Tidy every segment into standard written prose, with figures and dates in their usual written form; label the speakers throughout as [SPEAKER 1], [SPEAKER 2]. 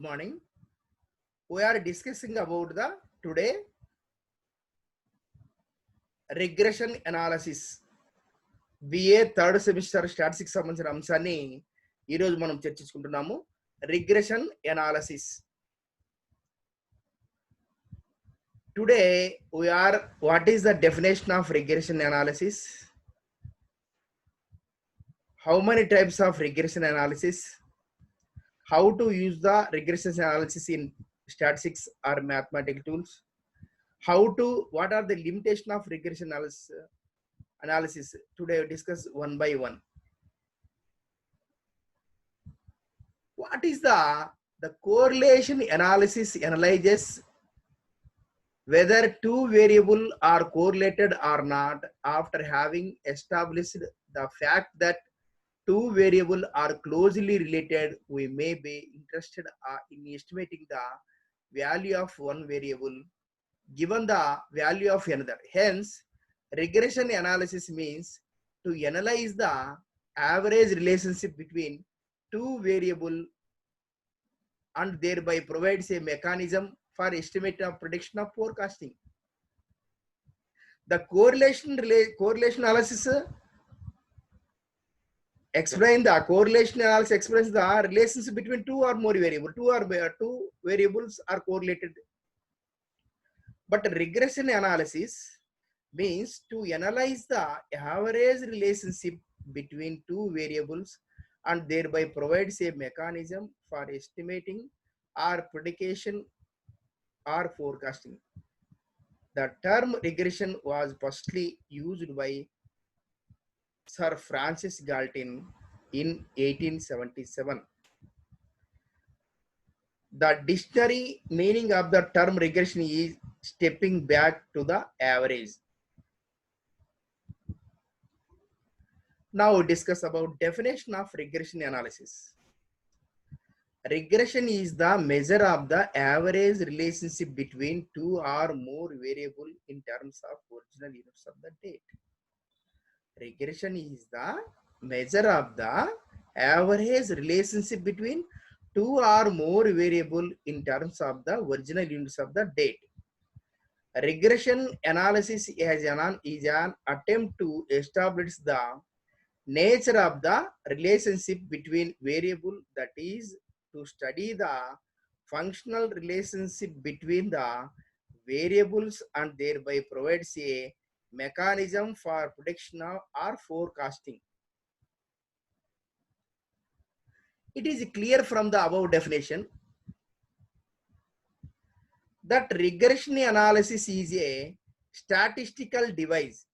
[SPEAKER 1] morning. We are discussing about the today regression analysis. BA third semester statistics సంబంధించిన అంశాన్ని ఈరోజు మనం చర్చించుకుంటున్నాము. Regression analysis. Today we are what is the definition of regression analysis? How many types of regression analysis? How to use the regression analysis in statistics or mathematical tools? What are the limitation of regression analysis? Today we discuss one by one. What is the correlation analysis? Analyzes whether two variables are correlated or not. After having established the fact that two variables are closely related, we may be interested in estimating the value of one variable given the value of another. Hence, regression analysis means to analyze the average relationship between two variables and thereby provides a mechanism for estimating of prediction of forecasting. The correlation analysis explains the relationship between two or more variables. Two variables are correlated. But regression analysis means to analyze the average relationship between two variables and thereby provides a mechanism for estimating or prediction or forecasting. The term regression was firstly used by Sir Francis Galton in 1877. The dictionary meaning of the term regression is stepping back to the average. Now we discuss about definition of regression analysis. Regression is the measure of the average relationship between two or more variables in terms of original units of the date. Regression is the measure of the average relationship between two or more variables in terms of the original units of the date. Regression analysis is an attempt to establish the nature of the relationship between variables, that is, to study the functional relationship between the variables and thereby provides a mechanism for prediction or forecasting. It is clear from the above definition that regression analysis is a statistical device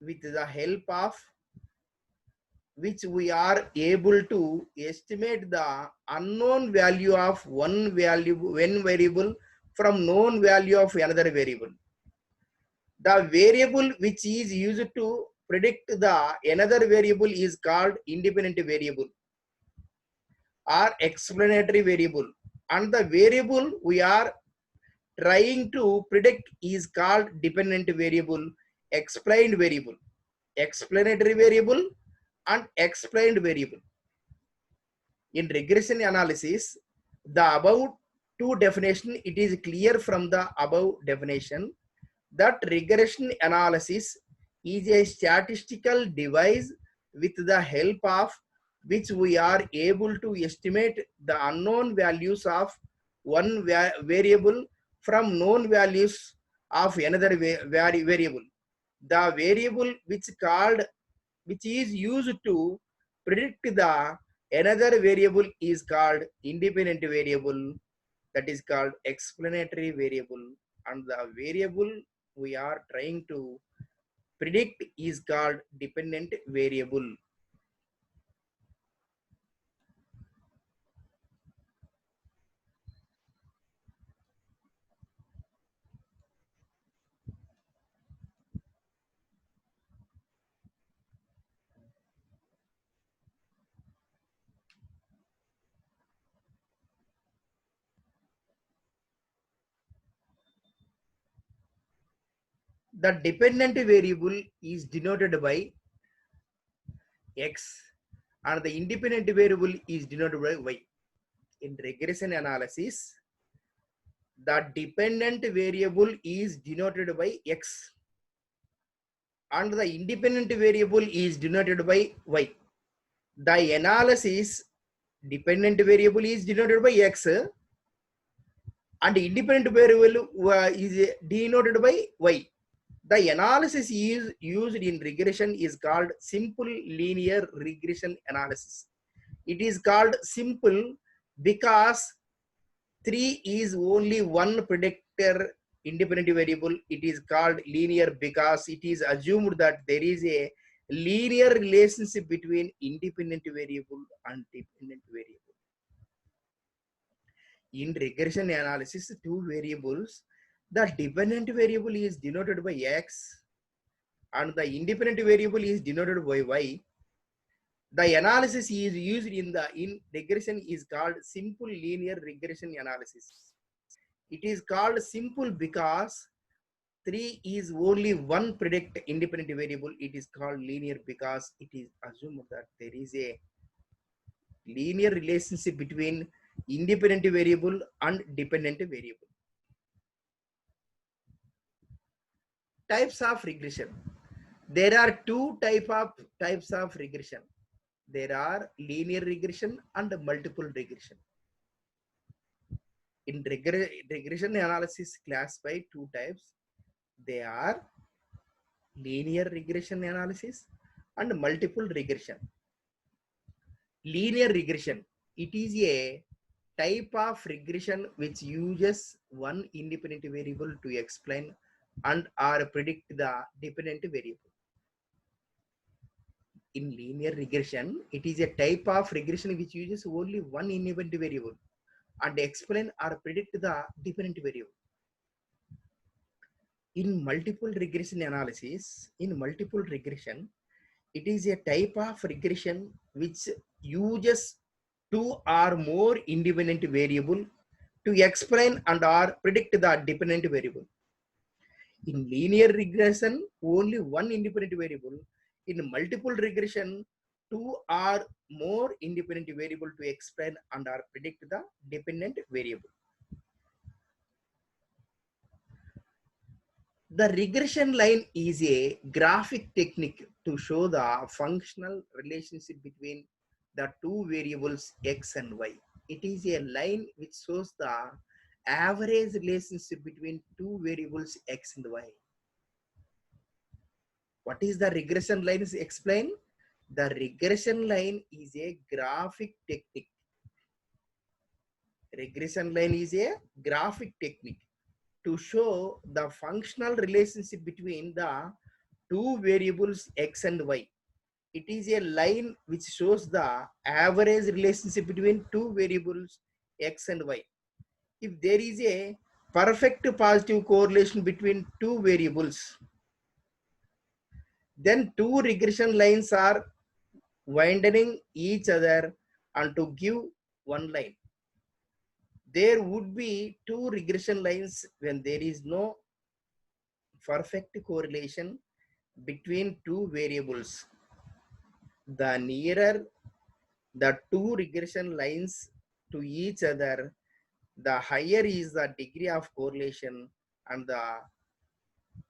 [SPEAKER 1] with the help of which we are able to estimate the unknown value of one variable from known value of another variable. The variable which is used to predict the another variable is called independent variable or explanatory variable, and the variable we are trying to predict is called dependent variable, explained variable, explanatory variable and explained variable. In regression analysis, the above two definition, it is clear from the above definition that regression analysis is a statistical device with the help of which we are able to estimate the unknown values of one variable from known values of another variable. The variable which is used to predict the another variable is called independent variable, that is called explanatory variable, and the variable we are trying to predict is called dependent variable. The dependent variable is denoted by X and the independent variable is denoted by Y. in regression analysis, the dependent variable is denoted by X and the independent variable is denoted by Y. The analysis dependent variable is denoted by X and independent variable is denoted by Y. The analysis is used in regression is called simple linear regression analysis. It is called simple because 3 is only one predictor independent variable. It is called linear because it is assumed that there is a linear relationship between independent variable and dependent variable. In regression analysis, two variables, the dependent variable is denoted by X and the independent variable is denoted by Y. The analysis is used in regression is called simple linear regression analysis. It is called simple because 3 is only one predict independent variable. It is called linear because it is assumed that there is a linear relationship between independent variable and dependent variable. Types of regression. There are two types of regression. There are linear regression and multiple regression. In regression analysis classified two types. They are linear regression analysis and multiple regression. Linear regression, it is a type of regression which uses one independent variable to explain and or predict the dependent variable. In linear regression, it is a type of regression which uses only one independent variable and explain or predict the dependent variable. In multiple regression analysis, in multiple regression, it is a type of regression which uses two or more independent variable to explain and or predict the dependent variable. In linear regression, only one independent variable. In multiple regression, two or more independent variable to explain and or predict the dependent variable. The regression line is a graphic technique to show the functional relationship between the two variables X and Y. It is a line which shows the average relationship between two variables X and Y. What is the regression line is explained? The regression line is a graphic technique. Regression line is a graphic technique to show the functional relationship between the two variables X and Y. It is a line which shows the average relationship between two variables X and Y. If there is a perfect positive correlation between two variables, then two regression lines are widening each other and to give one line. There would be two regression lines when there is no perfect correlation between two variables. The nearer the two regression lines to each other, the higher is the degree of correlation, and the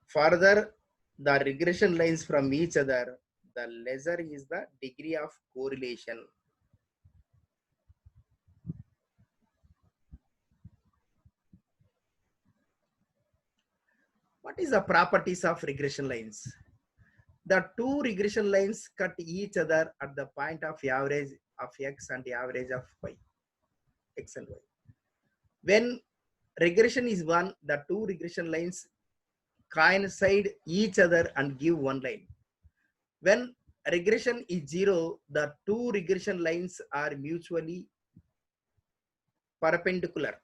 [SPEAKER 1] further the regression lines from each other, the lesser is the degree of correlation. What is the properties of regression lines? The two regression lines cut each other at the point of average of X and the average of Y, X and Y. When regression is one, the two regression lines coincide each other and give one line. When regression is zero, the two regression lines are mutually perpendicular.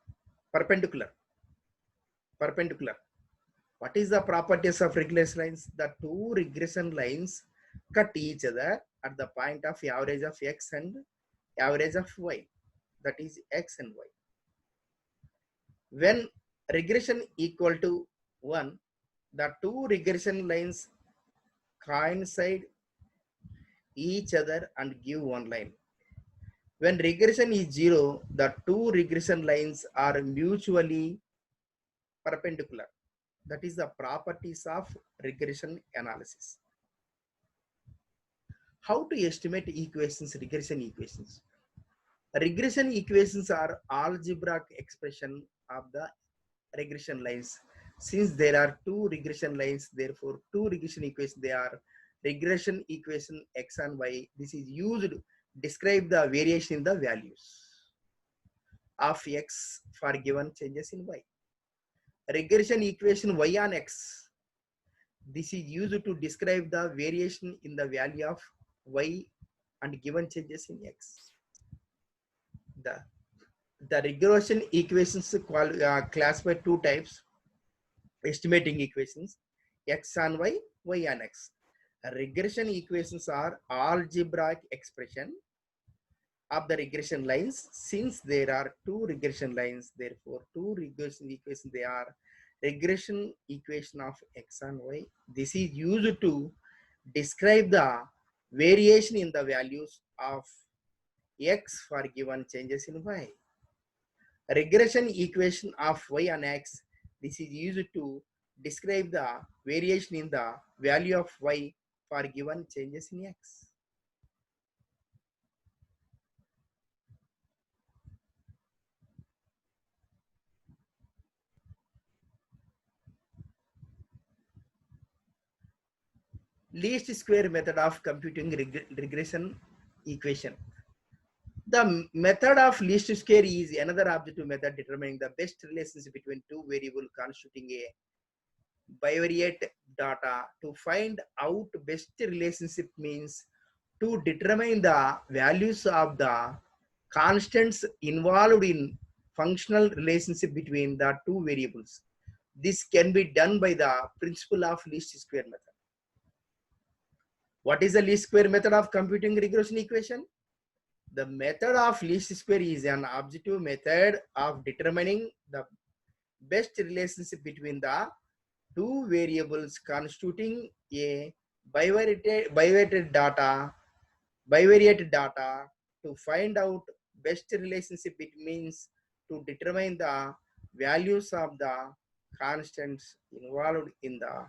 [SPEAKER 1] What is the properties of regression lines? The two regression lines cut each other at the point of average of X and average of Y. That is X and Y. When regression equal to 1, the two regression lines coincide each other and give one line. When regression is zero, the two regression lines are mutually perpendicular. That is the properties of regression analysis. How to estimate equations, regression equations? Regression equations are algebraic expression of the regression lines. Since there are two regression lines, therefore two regression equations, they are regression equation x and y. This is used to describe the variation in the values of x for given changes in y. Regression equation y on x, this is used to describe the variation in the value of y and given changes in x. The regression equations classified two types: estimating equations, x on y, y on x. Regression equations are algebraic expression of the regression lines. Since there are two regression lines, therefore two regression equations, they are regression equation of x and y. This is used to describe the variation in the values of x for given changes in y. Regression equation of y on x, this is used to describe the variation in the value of y for given changes in x. Least square method of computing regression equation. The method of least square is another objective method determining the best relationship between two variables constituting a bivariate data. To find out best relationship means to determine the values of the constants involved in functional relationship between the two variables. This can be done by the principle of least square method. What is the least square method of computing regression equation? The method of least square is an objective method of determining the best relationship between the two variables constituting a bivariate data. To find out best relationship, it means to determine the values of the constants involved in the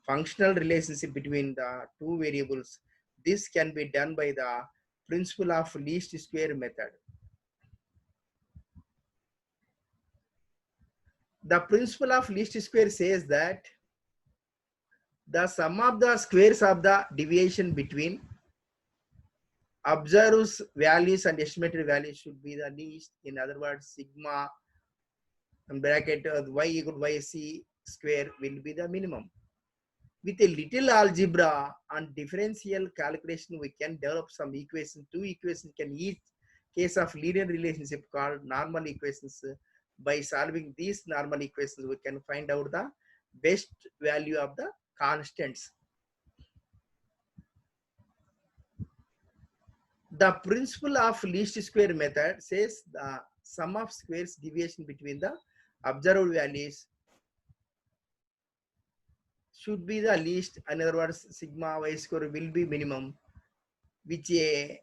[SPEAKER 1] functional relationship between the two variables. This can be done by the principle of least square method. The principle of least square says that the sum of the squares of the deviation between observed values and estimated values should be the least. In other words, sigma bracket y equal to yc square will be the minimum. With a little algebra and differential calculation, we can develop some equations. Two equations can each case of linear relationship called normal equations. By solving these normal equations, we can find out the best value of the constants. The principle of least square method says the sum of squares deviation between the observed values should be the least. In other words, sigma y square will be minimum, which a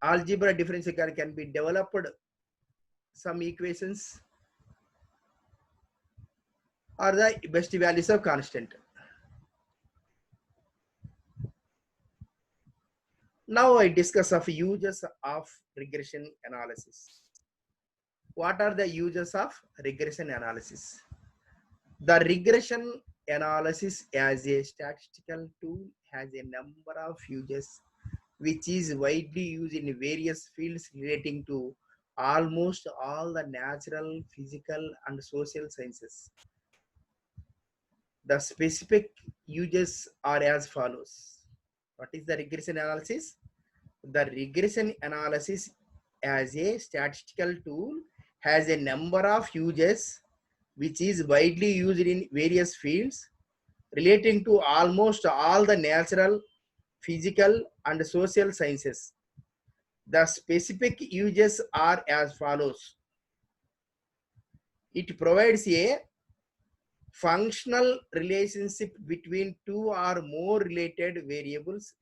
[SPEAKER 1] algebra differential can be developed some equations are the best values of constant. Now I discuss of uses of regression analysis. What are the uses of regression analysis? The regression analysis as a statistical tool has a number of uses which is widely used in various fields relating to almost all the natural, physical, and social sciences. The specific uses are as follows. What is the regression analysis? The regression analysis as a statistical tool has a number of uses which is widely used in various fields relating to almost all the natural, physical, and social sciences. The specific uses are as follows. It provides a functional relationship between two or more related variables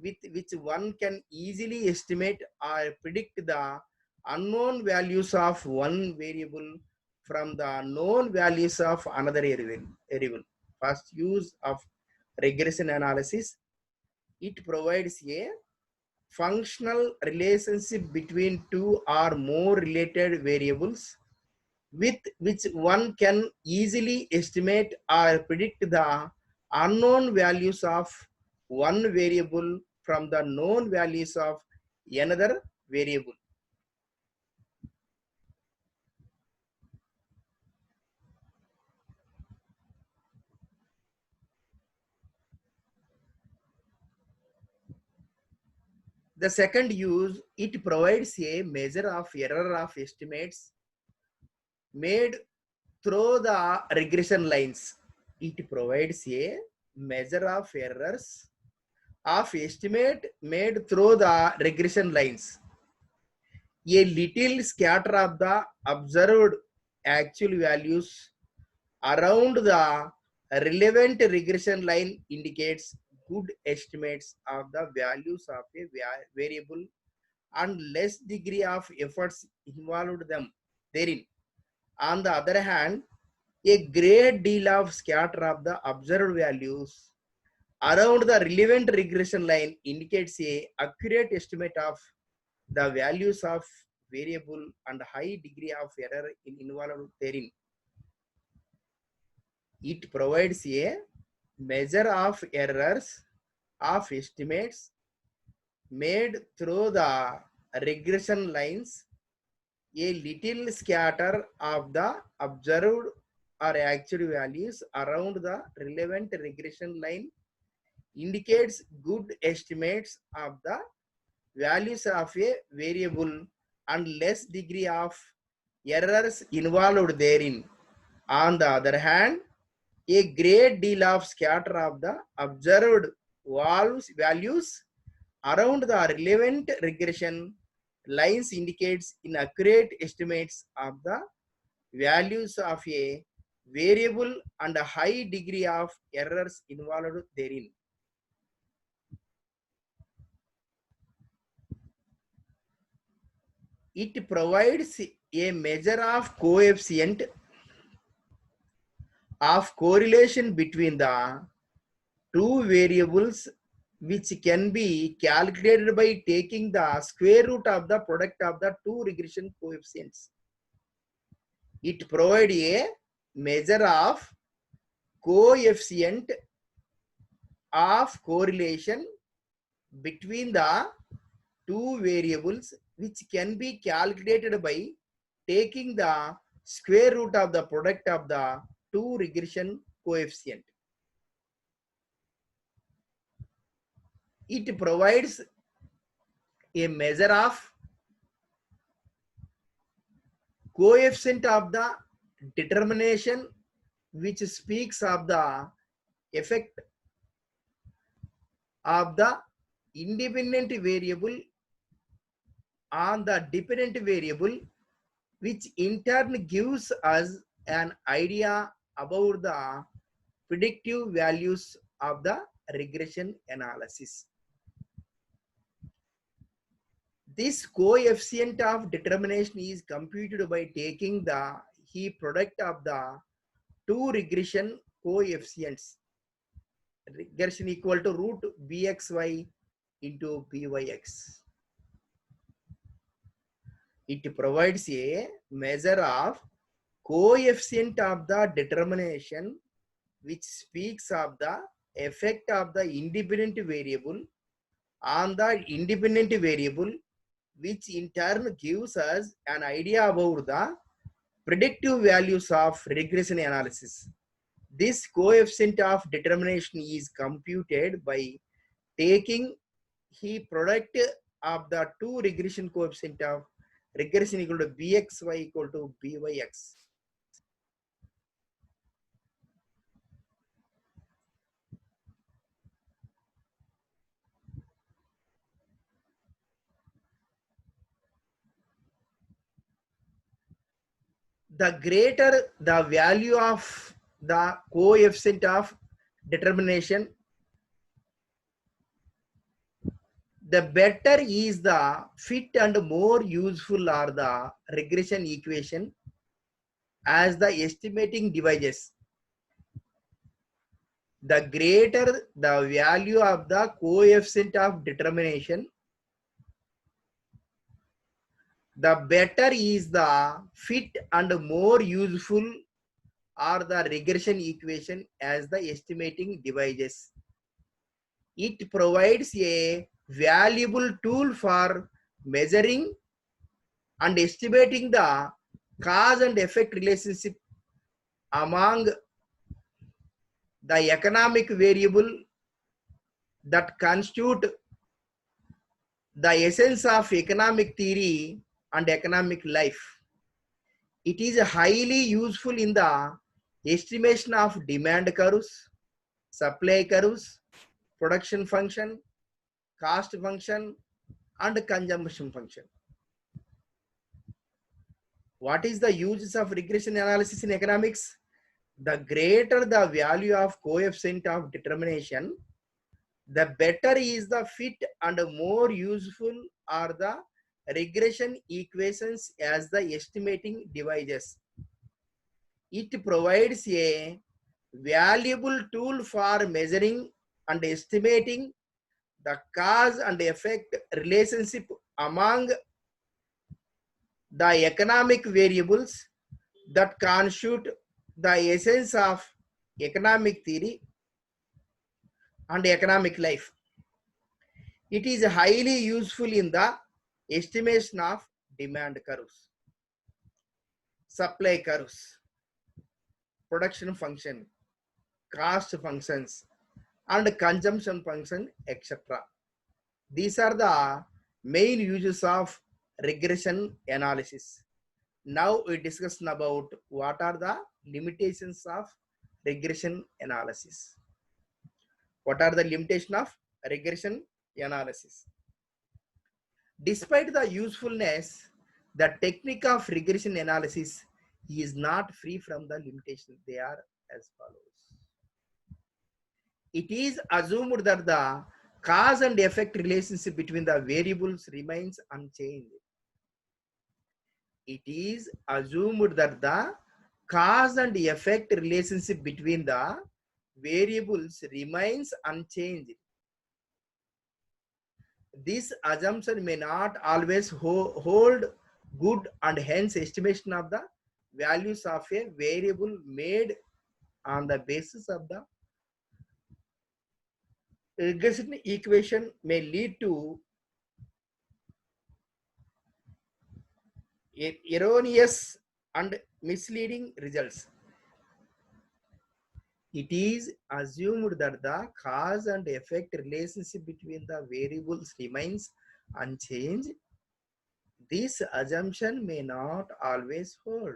[SPEAKER 1] with which one can easily estimate or predict the unknown values of one variable from the known values of another variable. First use of regression analysis. It provides a functional relationship between two or more related variables with which one can easily estimate or predict the unknown values of one variable from the known values of another variable. The second use, it provides a measure of error of estimates made through the regression lines. It provides a measure of errors of estimate made through the regression lines. A little scatter of the observed actual values around the relevant regression line indicates good estimates of the values of a variable and less degree of efforts involved them therein. On the other hand, a great deal of scatter of the observed values around the relevant regression line indicates a accurate estimate of the values of variable and high degree of error involved therein. It provides a measure of errors of estimates made through the regression lines. A little scatter of the observed or actual values around the relevant regression line indicates good estimates of the values of a variable and less degree of errors involved therein. On the other hand, a great deal of scatter of the observed values around the relevant regression lines indicates inaccurate estimates of the values of a variable and a high degree of errors involved therein. It provides a measure of coefficient of correlation between the two variables, which can be calculated by taking the square root of the product of the two regression coefficients. It provides a measure of coefficient of correlation between the two variables, which can be calculated by taking the square root of the product of the two regression coefficient. It provides a measure of coefficient of the determination, which speaks of the effect of the independent variable on the dependent variable, which in turn gives us an idea about the predictive values of the regression analysis. This coefficient of determination is computed by taking the product of the two regression coefficients. Regression equal to root bxy into byx. It provides a measure of coefficient of the determination, which speaks of the effect of the independent variable on the independent variable, which in turn gives us an idea about the predictive values of regression analysis. This coefficient of determination is computed by taking the product of the two regression coefficient of regression equal to bxy equal to byx. The greater the value of the coefficient of determination, the better is the fit and more useful are the regression equation as the estimating devices. The greater the value of the coefficient of determination, the better is the fit and more useful are the regression equation as the estimating devices. It provides a valuable tool for measuring and estimating the cause and effect relationship among the economic variable that constitute the essence of economic theory and economic life. It is highly useful in the estimation of demand curves, supply curves, production function, cost function, and consumption function. What is the uses of regression analysis in economics? The greater the value of coefficient of determination, the better is the fit and more useful are the regression equations as the estimating devices. It provides a valuable tool for measuring and estimating the cause and effect relationship among the economic variables that constitute the essence of economic theory and economic life. It is highly useful in the estimation of demand curves, supply curves, production function, cost functions, and consumption function, etc. These are the main uses of regression analysis. Now we discuss about what are the limitations of regression analysis. What are the limitations of regression analysis? Despite the usefulness, the technique of regression analysis is not free from the limitations. They are as follows. It is assumed that the cause and effect relationship between the variables remains unchanged. It is assumed that the cause and effect relationship between the variables remains unchanged. This assumption may not always hold good, and hence estimation of the values of a variable made on the basis of the regression equation may lead to erroneous and misleading results. It is assumed that the cause and effect relationship between the variables remains unchanged. This assumption may not always hold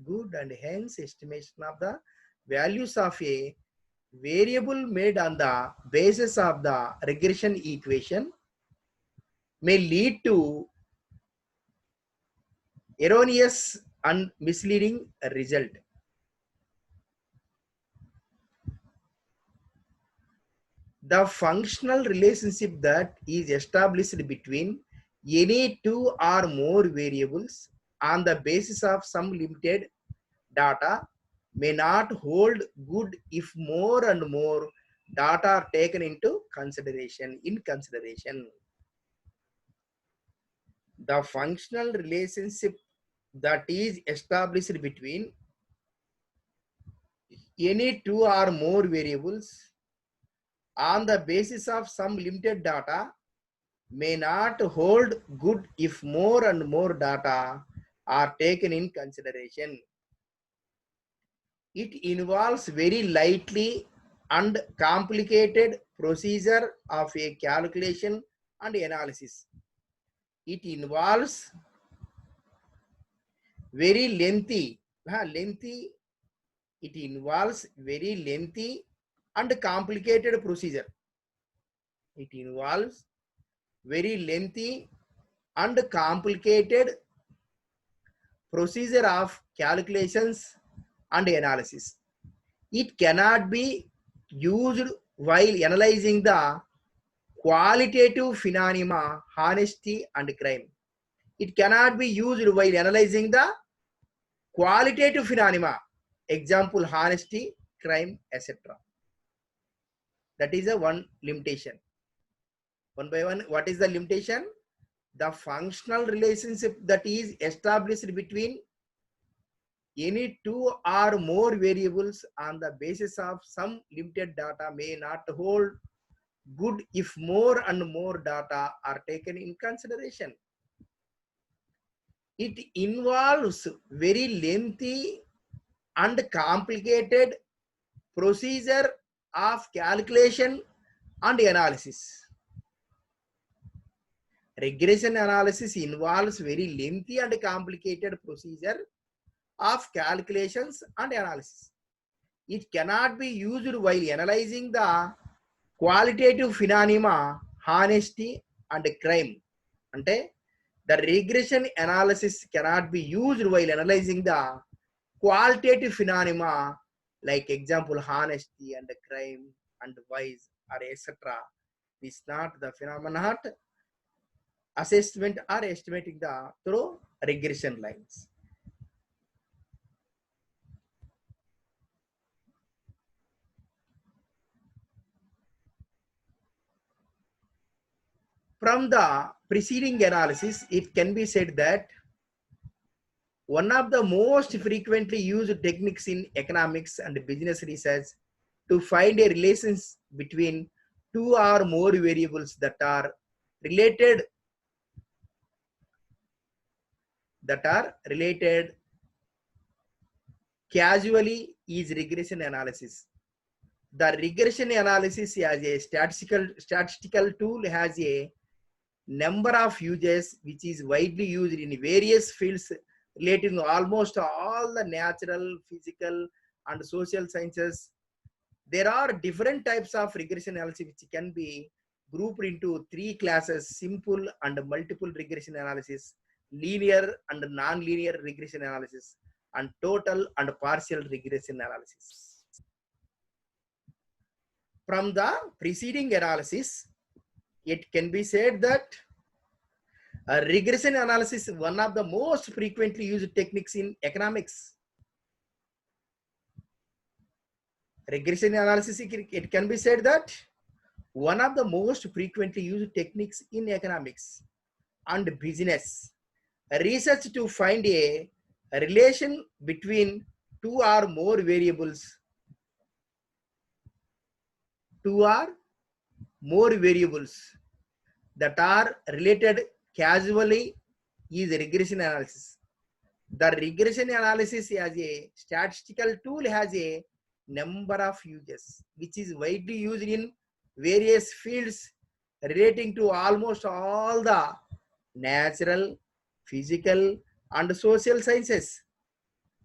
[SPEAKER 1] good, and hence estimation of the values of a variable made on the basis of the regression equation may lead to erroneous and misleading result. The functional relationship that is established between any two or more variables on the basis of some limited data may not hold good if more and more data are taken into consideration. The functional relationship that is established between any two or more variables on the basis of some limited data may not hold good if more and more data are taken in consideration. It involves very lightly and complicated procedure of a calculation and analysis. It involves very lengthy, it involves very lengthy and complicated procedure. It involves very lengthy and complicated procedure of calculations and analysis. It cannot be used while analyzing the qualitative phenomena, honesty and crime. It cannot be used while analyzing the qualitative phenomena. Example, honesty, crime, etc. That is a one limitation. One by one, what is the limitation? The functional relationship that is established between any two or more variables on the basis of some limited data may not hold good if more and more data are taken in consideration. It involves very lengthy and complicated procedure of calculation and analysis. Regression analysis involves very lengthy and complicated procedure of calculations and analysis. It cannot be used while analyzing the qualitative phenomena, honesty and crime. Ante, the regression analysis cannot be used while analyzing the qualitative phenomena, like example, honesty and crime and vice or etc. This not the phenomenon assessment or estimating the through regression lines. From the preceding analysis, it can be said that one of the most frequently used techniques in economics and business research to find a relation between two or more variables that are related casually is regression analysis. The regression analysis as a statistical tool has a number of uses which is widely used in various fields relating to almost all the natural, physical and social sciences. There are different types of regression analysis which can be grouped into three classes: simple and multiple regression analysis, linear and non-linear regression analysis, and total and partial regression analysis. From the preceding analysis, it can be said that regression analysis is one of the most frequently used techniques in economics. Regression analysis, it can be said that one of the most frequently used techniques in economics and business research to find a relation between two or more variables, that are related casually is regression analysis. The regression analysis as a statistical tool has a number of uses, which is widely used in various fields relating to almost all the natural, physical, and social sciences.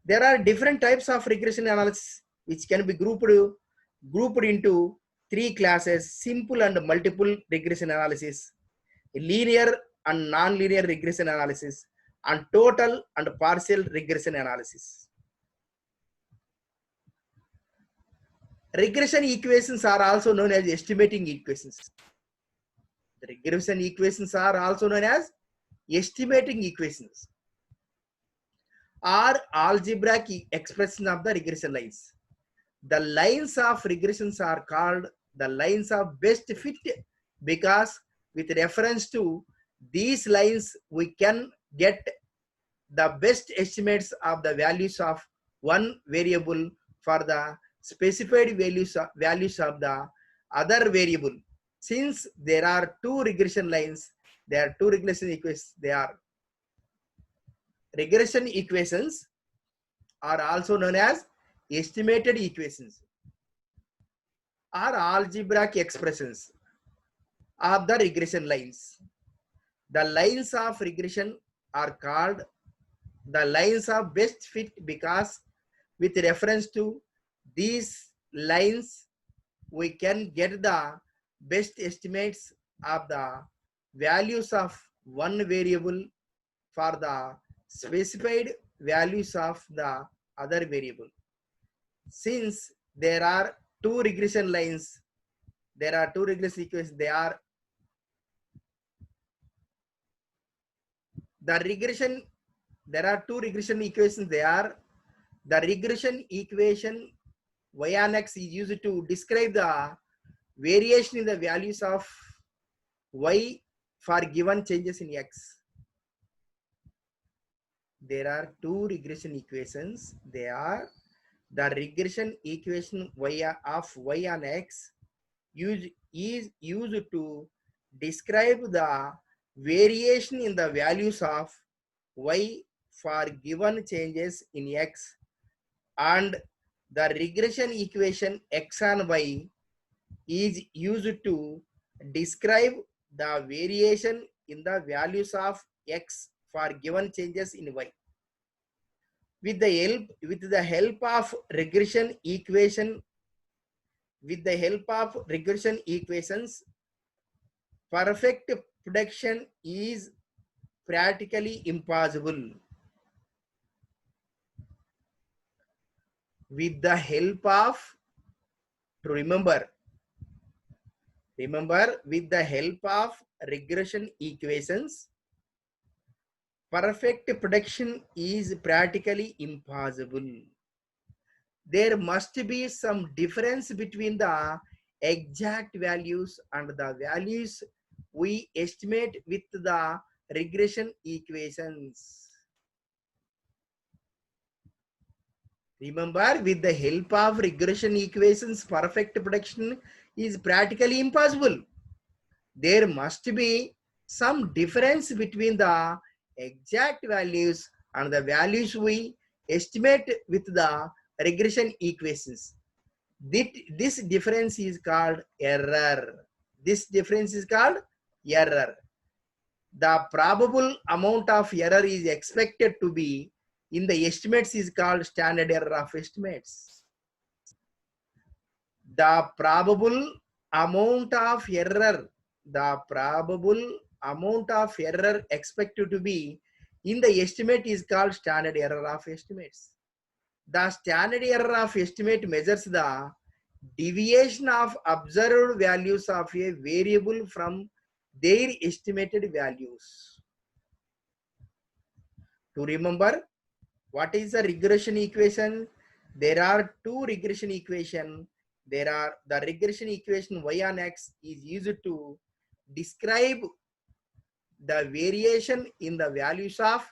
[SPEAKER 1] There are different types of regression analysis which can be grouped into three classes: simple and multiple regression analysis, linear and non-linear regression analysis, and total and partial regression analysis. Regression equations are also known as estimating equations. The regression equations are also known as estimating equations, are algebraic expression of the regression lines. The lines of regressions are called the lines of best fit because with reference to these lines we can get the best estimates of the values of one variable for the specified values of the other variable. Since there are two regression lines, there are two regression equations. They are regression equations are also known as estimated equations, are algebraic expressions of the regression lines. The lines of regression are called the lines of best fit because with reference to these lines we can get the best estimates of the values of one variable for the specified values of the other variable. Since there are two regression lines, there are two regression equations, they are The regression, there are two regression equations. They are the regression equation y on x is used to describe the variation in the values of y for given changes in x. There are two regression equations. They are the regression equation of y on x is used to describe the variation in the values of y for given changes in x, and the regression equation x on y is used to describe the variation in the values of x for given changes in y. With the help of regression equations, perfect prediction is practically impossible. With the help of, to remember, with the help of regression equations, perfect prediction is practically impossible. There must be some difference between the exact values and the values we estimate with the regression equations. Remember, with the help of regression equations, perfect prediction is practically impossible. There must be some difference between the exact values and the values we estimate with the regression equations. This difference is called error. This difference is called error. The probable amount of error is expected to be in the estimates is called standard error of estimates. The probable amount of error, expected to be in the estimate is called standard error of estimates. The standard error of estimate measures the deviation of observed values of a variable from their estimated values. To remember, what is the regression equation? There are two regression equations. There are the regression equation y on x is used to describe the variation in the values of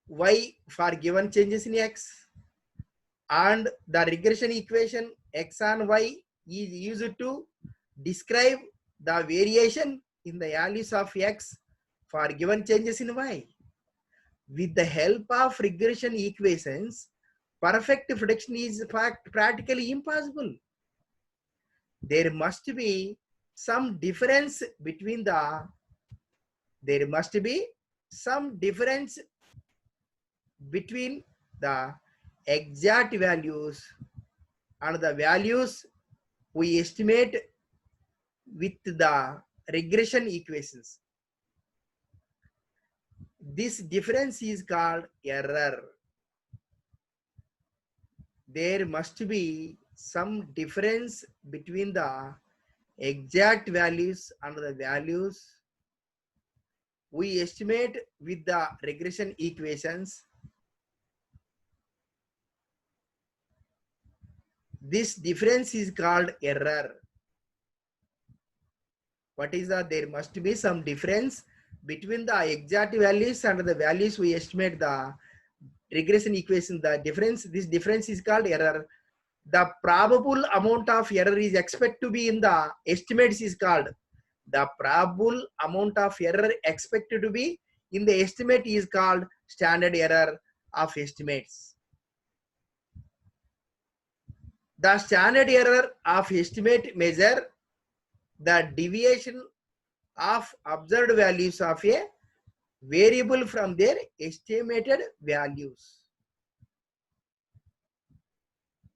[SPEAKER 1] y for given changes in x, and the regression equation x on y is used to describe the variation in the values of x for given changes in y. With the help of regression equations, perfect prediction is practically impossible. There must be some difference between the exact values and the values we estimate with the regression equations. This difference is called error. There must be some difference between the exact values and the values we estimate with the regression equations. This difference is called error. What is that? There must be some difference between the exact values and the values we estimate the regression equation. This difference is called error. The probable amount of error is expected to be in the estimates is called. The probable amount of error expected to be in the estimate is called standard error of estimates. The standard error of estimate measure the deviation of observed values of a variable from their estimated values.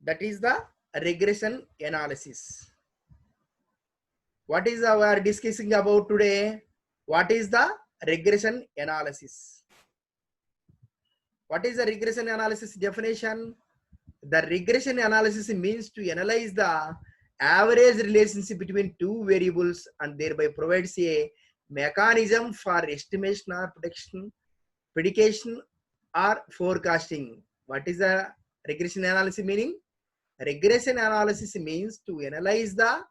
[SPEAKER 1] That is the regression analysis. What is our discussing about today? What is the regression analysis? What is the regression analysis definition? The regression analysis means to analyze the average relationship between two variables and thereby provides a mechanism for estimation or prediction or forecasting. What is the regression analysis meaning? Regression analysis means to analyze the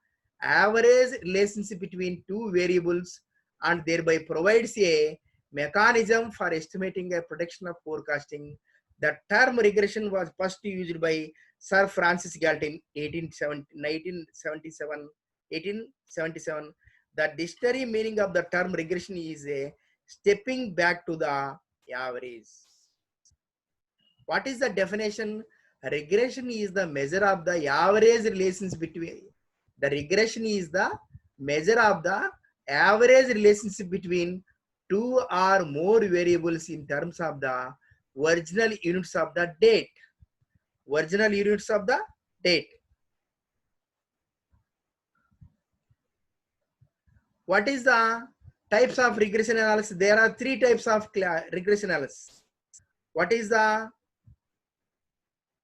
[SPEAKER 1] average relationship between two variables and thereby provides a mechanism for estimating a prediction of forecasting. The term regression was first used by Sir Francis Galton in 1877. The dictionary meaning of the term regression is a stepping back to the average. What is the definition? Regression is the measure of the average relations between. The regression is the measure of the average relationship between two or more variables in terms of the original units of the date. Original units of the date. What is the types of regression analysis? There are three types of regression analysis. What is the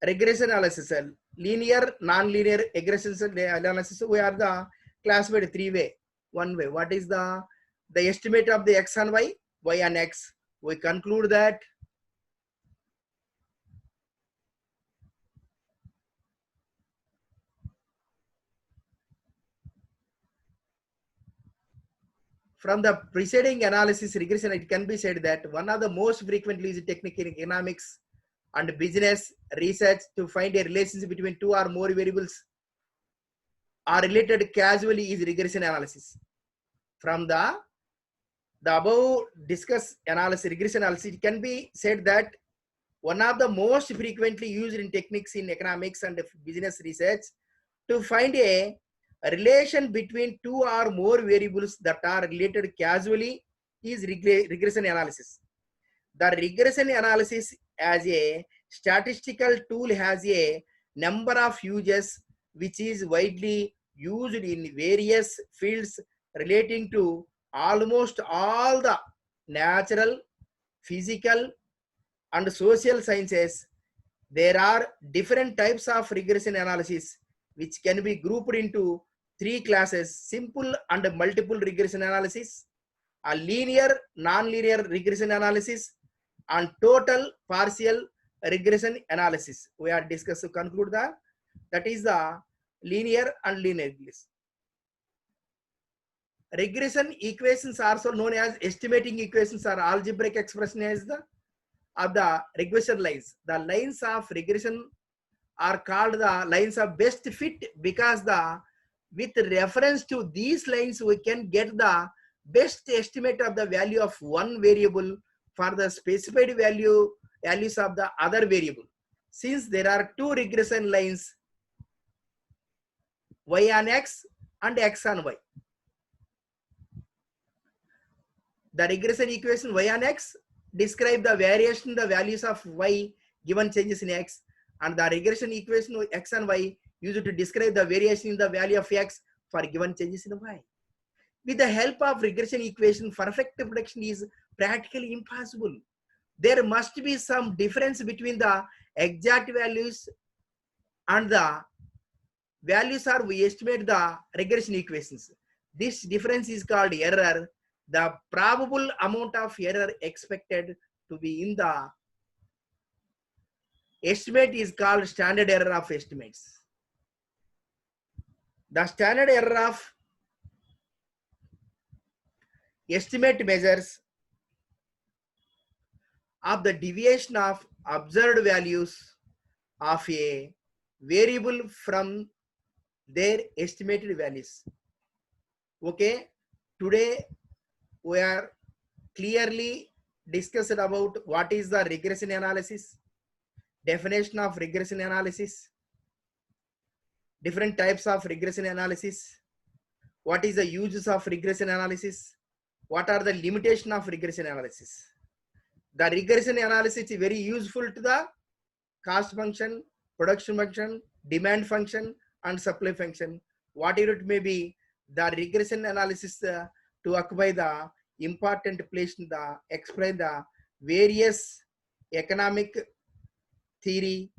[SPEAKER 1] regression analysis? Linear, non-linear regression analysis. We are the classified three way. One way. What is the estimate of the x and y and x? We conclude that from the preceding analysis regression, it can be said that one of the most frequently used technique in economics and business research to find a relationship between two or more variables are related casually is regression analysis. From the above discussed analysis, regression analysis, it can be said that one of the most frequently used in techniques in economics and business research to find a relation between two or more variables that are related casually is regression analysis. The regression analysis as a statistical tool has a number of uses which is widely used in various fields relating to almost all the natural, physical, and social sciences. There are different types of regression analysis which can be grouped into three classes: simple and multiple regression analysis, a linear, non-linear regression analysis, and total partial regression analysis. We are discussed to conclude that is the linear and linear regression. Regression equations are also known as estimating equations or algebraic expression as the of the regression lines. The lines of regression are called the lines of best fit because with reference to these lines we can get the best estimate of the value of one variable for the specified values of the other variable. Since there are two regression lines, y on x and x on y, the regression equation y on x describe the variation in the values of y given changes in x, and the regression equation x and y used to describe the variation in the value of x for given changes in y. With the help of regression equation, perfect prediction is practically impossible. There must be some difference between the exact values and the values are we estimate the regression equations. This difference is called error. The probable amount of error expected to be in the estimate is called standard error of estimates. The standard error of estimate measures of the deviation of observed values of a variable from their estimated values. Okay, today we are clearly discussed about what is the regression analysis, definition of regression analysis, different types of regression analysis, what is the uses of regression analysis, what are the limitations of regression analysis. The regression analysis is very useful to the cost function, production function, demand function, and supply function. Whatever it may be, the regression analysis to occupy the important place in the explain the various economic theory